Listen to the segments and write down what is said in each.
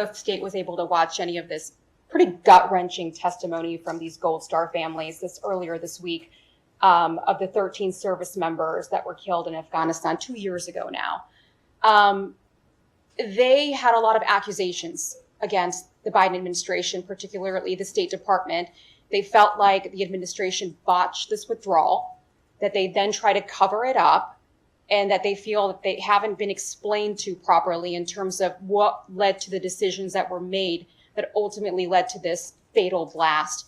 know if State was able to watch any of this pretty gut-wrenching testimony from these Gold Star families earlier this week of the 13 service members that were killed in Afghanistan 2 years ago now. They had a lot of accusations against the Biden administration, particularly the State Department. They felt like the administration botched this withdrawal, that they then try to cover it up, and that they feel that they haven't been explained to properly in terms of what led to the decisions that were made that ultimately led to this fatal blast.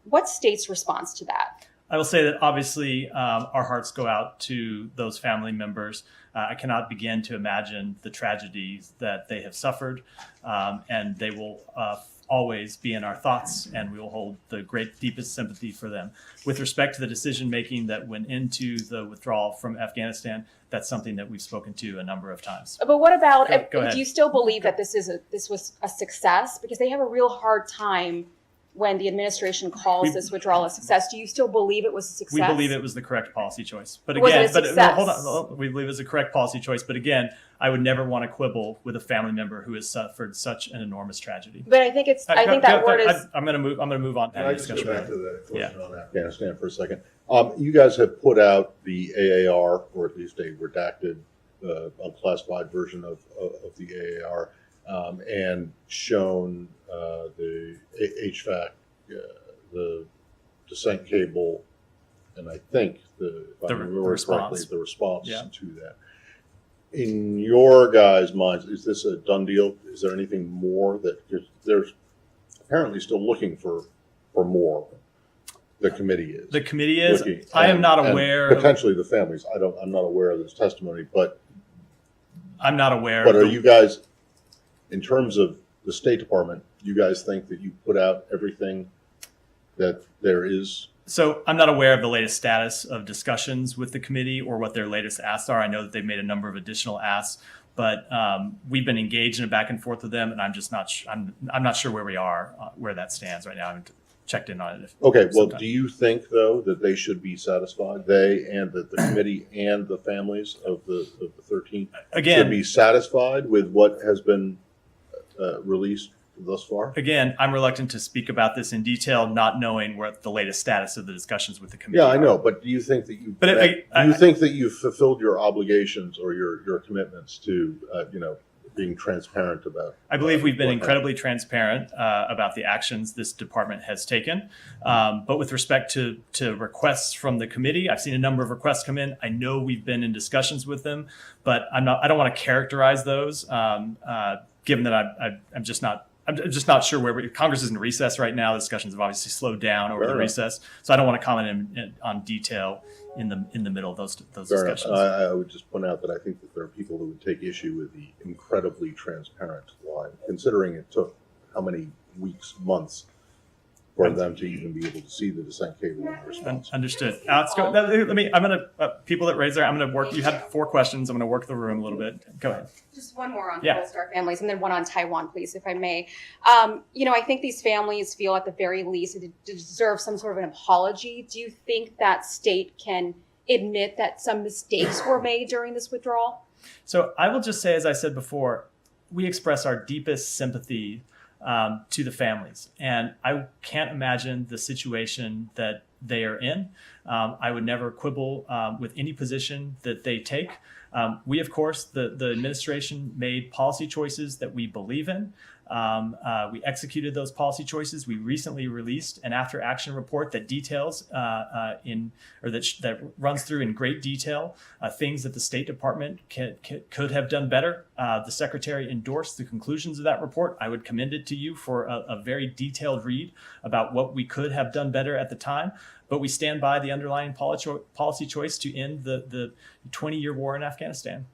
What's State's response to that? I will say that obviously our hearts go out to those family members. I cannot begin to imagine the tragedies that they have suffered, and they will always be in our thoughts, and we will hold the deepest sympathy for them. With respect to the decision making that went into the withdrawal from Afghanistan, that's something that we've spoken to a number of times. But what about, Go ahead. Do you still believe that this was a success? Because they have a real hard time when the administration calls this withdrawal a success. Do you still believe it was a success? We believe it was the correct policy choice. But Was again, it a success? hold on. We believe it was a correct policy choice. But again, I would never want to quibble with a family member who has suffered such an enormous tragedy. But I think that word is. I'm going to move on. Can I just go back to the question on Afghanistan for a second? You guys have put out the AAR, or at least a redacted, unclassified version of the AAR, and shown the HVAC, the descent cable, and I think if I remember correctly, the response to that. In your guys' minds, is this a done deal? Is there anything more that they're apparently still looking for more? The committee is. The committee is. I am not aware. Potentially the families. I'm not aware of this testimony, but I'm not aware. But are you guys, in terms of the State Department, you guys think that you put out everything that there is? So I'm not aware of the latest status of discussions with the committee or what their latest asks are. I know that they've made a number of additional asks, but we've been engaged in a back and forth with them, and I'm just not. I'm not sure where we are, where that stands right now. I haven't checked in on it. Okay. Well, do you think though that they should be satisfied? They and the committee and the families of the 13 should be satisfied with what has been released thus far? Again, I'm reluctant to speak about this in detail, not knowing what the latest status of the discussions with the committee are. I know, but do you think that you've fulfilled your obligations or your commitments to being transparent about? I believe we've been incredibly transparent about the actions this department has taken. But with respect to requests from the committee, I've seen a number of requests come in. I know we've been in discussions with them, but I don't want to characterize those, given that I'm just not sure where Congress is in recess right now. The discussions have obviously slowed down over the recess, so I don't want to comment on detail in the middle of those discussions. I would just point out that I think that there are people who would take issue with the incredibly transparent line, considering it took how many weeks, months for them to even be able to see the descent cable and the response. Understood. Let's go. I'm going to, people that raise their, I'm going to work, you had 4 questions. I'm going to work the room a little bit. Go ahead. Just one more on Gold Star families and then one on Taiwan, please, if I may. I think these families feel at the very least they deserve some sort of an apology. Do you think that State can admit that some mistakes were made during this withdrawal? So I will just say, as I said before, we express our deepest sympathy to the families. And I can't imagine the situation that they are in. I would never quibble with any position that they take. We, of course, the administration made policy choices that we believe in. We executed those policy choices. We recently released an after-action report that details that runs through in great detail things that the State Department could have done better. The Secretary endorsed the conclusions of that report. I would commend it to you for a very detailed read about what we could have done better at the time. But we stand by the underlying policy choice to end the 20-year war in Afghanistan.